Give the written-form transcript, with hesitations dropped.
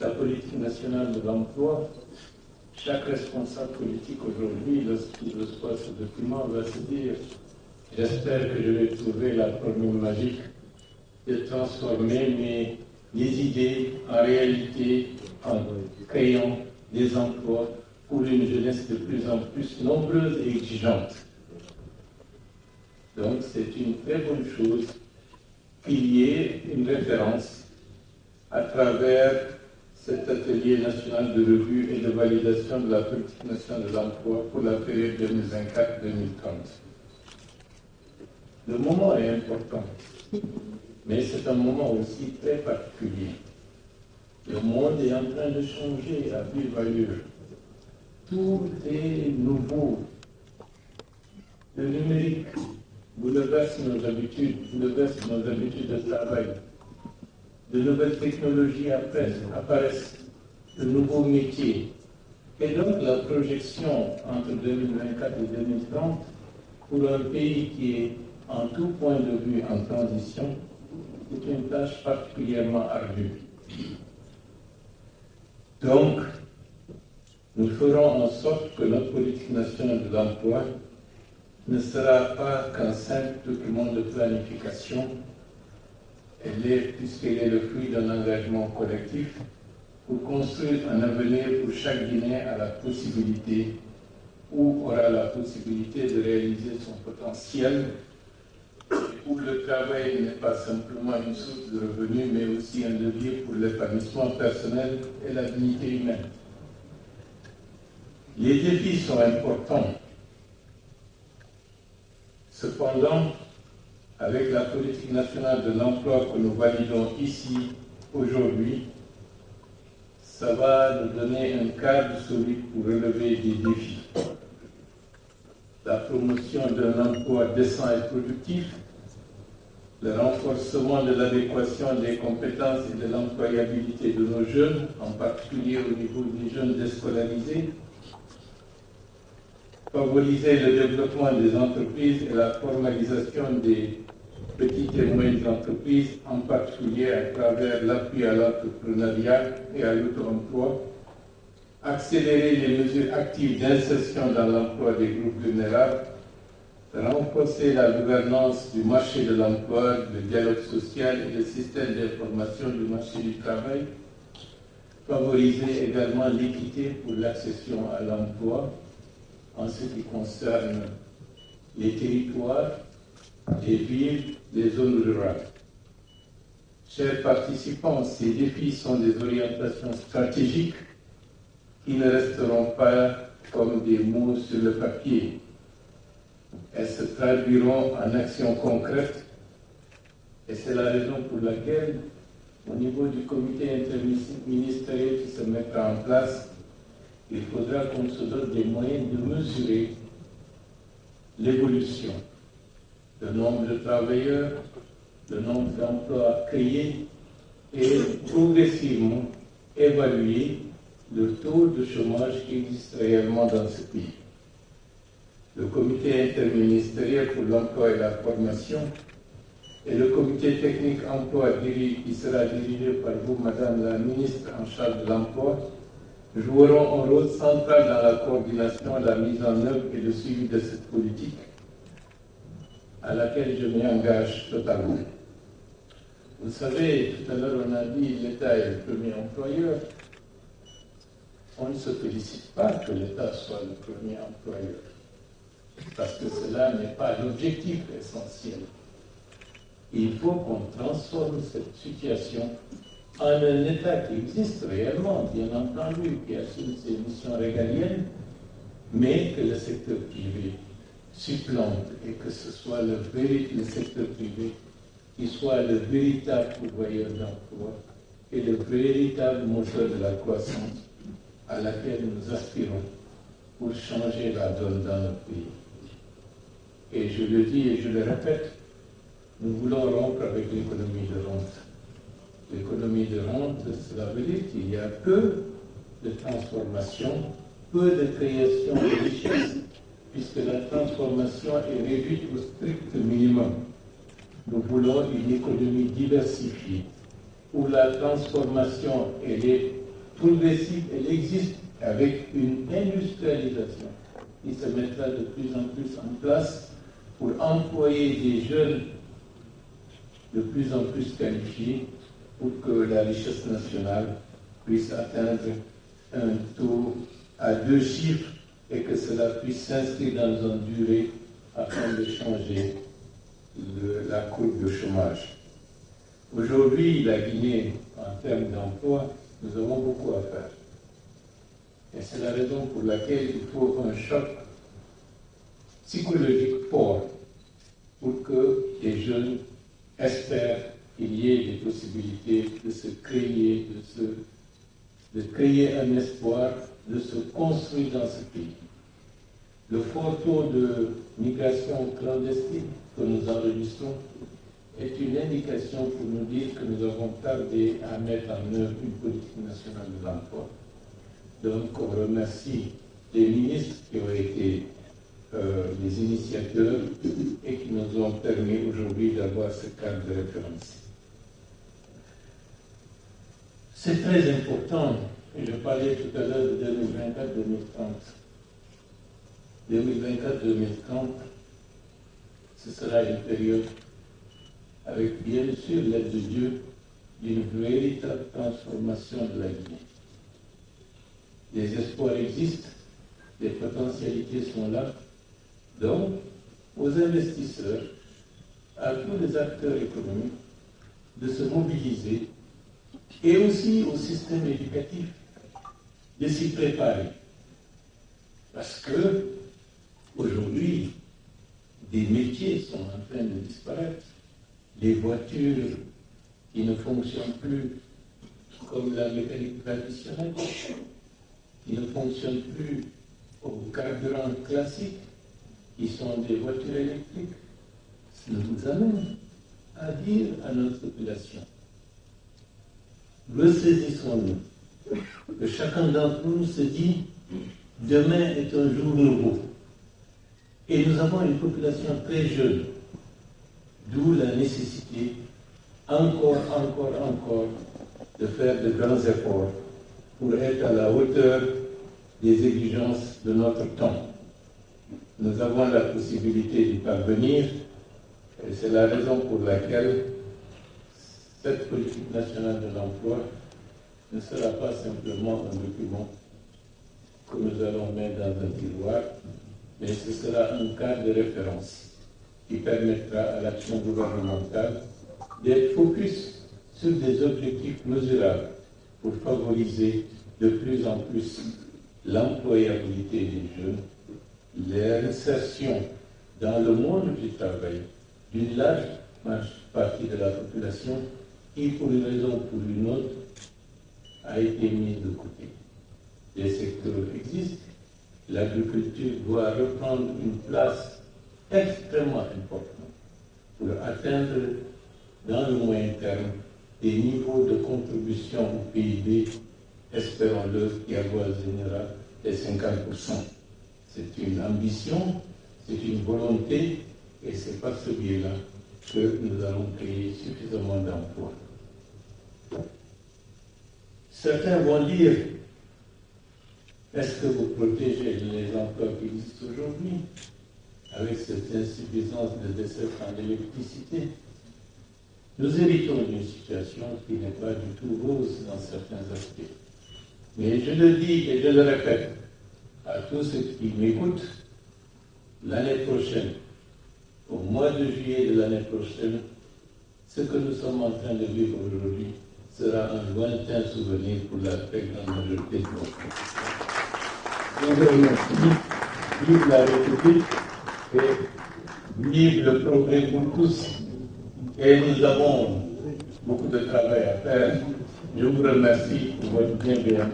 la politique nationale de l'emploi, chaque responsable politique aujourd'hui, lorsqu'il reçoit ce document, va se dire « J'espère que je vais trouver la formule magique de transformer mes idées en réalité en créant des emplois pour une jeunesse de plus en plus nombreuse et exigeante. » Donc c'est une très bonne chose qu'il y ait une référence à travers cet atelier national de revue et de validation de la politique nationale de l'emploi pour la période 2024-2030. Le moment est important, mais c'est un moment aussi très particulier. Le monde est en train de changer à vive allure. Tout est nouveau. Le numérique bouleverse nos habitudes, de travail. De nouvelles technologies apparaissent, de nouveaux métiers. Et donc la projection entre 2024 et 2030 pour un pays qui est en tout point de vue en transition, c'est une tâche particulièrement ardue. Donc, nous ferons en sorte que notre politique nationale de l'emploi ne sera pas qu'un simple document de planification. Elle est, puisqu'elle est le fruit d'un engagement collectif pour construire un avenir où chaque Guinéen a la possibilité ou aura la possibilité de réaliser son potentiel, où le travail n'est pas simplement une source de revenus, mais aussi un levier pour l'épanouissement personnel et la dignité humaine. Les défis sont importants. Cependant, avec la politique nationale de l'emploi que nous validons ici, aujourd'hui, ça va nous donner un cadre solide pour relever des défis. La promotion d'un emploi décent et productif, le renforcement de l'adéquation des compétences et de l'employabilité de nos jeunes, en particulier au niveau des jeunes déscolarisés, favoriser le développement des entreprises et la formalisation des petites et moyennes entreprises, en particulier à travers l'appui à l'entrepreneuriat et à l'auto-emploi, accélérer les mesures actives d'insertion dans l'emploi des groupes vulnérables, renforcer la gouvernance du marché de l'emploi, le dialogue social et le système d'information du marché du travail, favoriser également l'équité pour l'accession à l'emploi en ce qui concerne les territoires, les villes, les zones rurales. Chers participants, ces défis sont des orientations stratégiques qui ne resteront pas comme des mots sur le papier. Elles se traduiront en actions concrètes et c'est la raison pour laquelle, au niveau du comité interministériel qui se mettra en place, il faudra qu'on se donne des moyens de mesurer l'évolution, le nombre de travailleurs, le nombre d'emplois créés et progressivement évaluer le taux de chômage qui existe réellement dans ce pays. Le comité interministériel pour l'emploi et la formation et le comité technique emploi qui sera dirigé par vous, Madame la ministre en charge de l'emploi, joueront un rôle central dans la coordination, la mise en œuvre et le suivi de cette politique à laquelle je m'engage totalement. Vous savez, tout à l'heure on a dit l'État est le premier employeur. On ne se félicite pas que l'État soit le premier employeur, parce que cela n'est pas l'objectif essentiel. Il faut qu'on transforme cette situation en un État qui existe réellement, bien entendu, qui assume ses missions régaliennes, mais que le secteur privé supplante et que ce soit le secteur privé qui soit le véritable pourvoyeur d'emploi et le véritable moteur de la croissance à laquelle nous aspirons pour changer la donne dans notre pays. Et je le dis et je le répète, nous voulons rompre avec l'économie de rente. L'économie de rente, cela veut dire qu'il y a peu de transformation, peu de création de richesse, puisque la transformation est réduite au strict minimum. Nous voulons une économie diversifiée, où la transformation elle est progressive, elle existe avec une industrialisation qui se mettra de plus en plus en place pour employer des jeunes de plus en plus qualifiés pour que la richesse nationale puisse atteindre un taux à 2 chiffres et que cela puisse s'inscrire dans une durée afin de changer la courbe de chômage. Aujourd'hui, la Guinée, en termes d'emploi, nous avons beaucoup à faire. Et c'est la raison pour laquelle il faut un choc psychologique fort pour que les jeunes espèrent qu'il y ait des possibilités de se créer, de créer un espoir, de se construire dans ce pays. Le fort taux de migration clandestine que nous enregistrons est une indication pour nous dire que nous avons tardé à mettre en œuvre une politique nationale de l'emploi. Donc, on remercie les ministres qui ont été les initiateurs et qui nous ont permis aujourd'hui d'avoir ce cadre de référence. C'est très important, et je parlais tout à l'heure de 2024-2030. 2024-2030, ce sera une période avec bien sûr l'aide de Dieu d'une véritable transformation de la Guinée. Les espoirs existent, les potentialités sont là. Donc, aux investisseurs, à tous les acteurs économiques, de se mobiliser et aussi au système éducatif de s'y préparer. Parce que, aujourd'hui, des métiers sont en train de disparaître. Les voitures qui ne fonctionnent plus comme la mécanique traditionnelle, qui ne fonctionnent plus au carburant classique, qui sont des voitures électriques, nous amène à dire à notre population, ressaisissons-nous, que chacun d'entre nous se dit, demain est un jour nouveau. Et nous avons une population très jeune, d'où la nécessité, encore, de faire de grands efforts pour être à la hauteur des exigences de notre temps. Nous avons la possibilité d'y parvenir, et c'est la raison pour laquelle cette politique nationale de l'emploi ne sera pas simplement un document que nous allons mettre dans un tiroir, mais ce sera un cadre de référence qui permettra à l'action gouvernementale d'être focus sur des objectifs mesurables pour favoriser de plus en plus l'employabilité des jeunes, l'insertion dans le monde du travail d'une large partie de la population qui, pour une raison ou pour une autre, a été mise de côté. Les secteurs existent, l'agriculture doit reprendre une place extrêmement importante pour atteindre dans le moyen terme des niveaux de contribution au PIB, espérons-le, qui avoisinera les 50%. C'est une ambition, c'est une volonté, et c'est par ce biais-là que nous allons créer suffisamment d'emplois. Certains vont dire, est-ce que vous protégez les emplois qui existent aujourd'hui avec cette insuffisance de dessert en électricité? Nous héritons d'une situation qui n'est pas du tout rose dans certains aspects. Mais je le dis et je le répète à tous ceux qui m'écoutent, l'année prochaine, au mois de juillet de l'année prochaine, ce que nous sommes en train de vivre aujourd'hui sera un lointain souvenir pour la très grande majorité de notre peuple. Je vous remercie. Vive la République et vive le progrès pour tous. Et nous avons beaucoup de travail à faire. Je vous remercie pour votre bienveillance.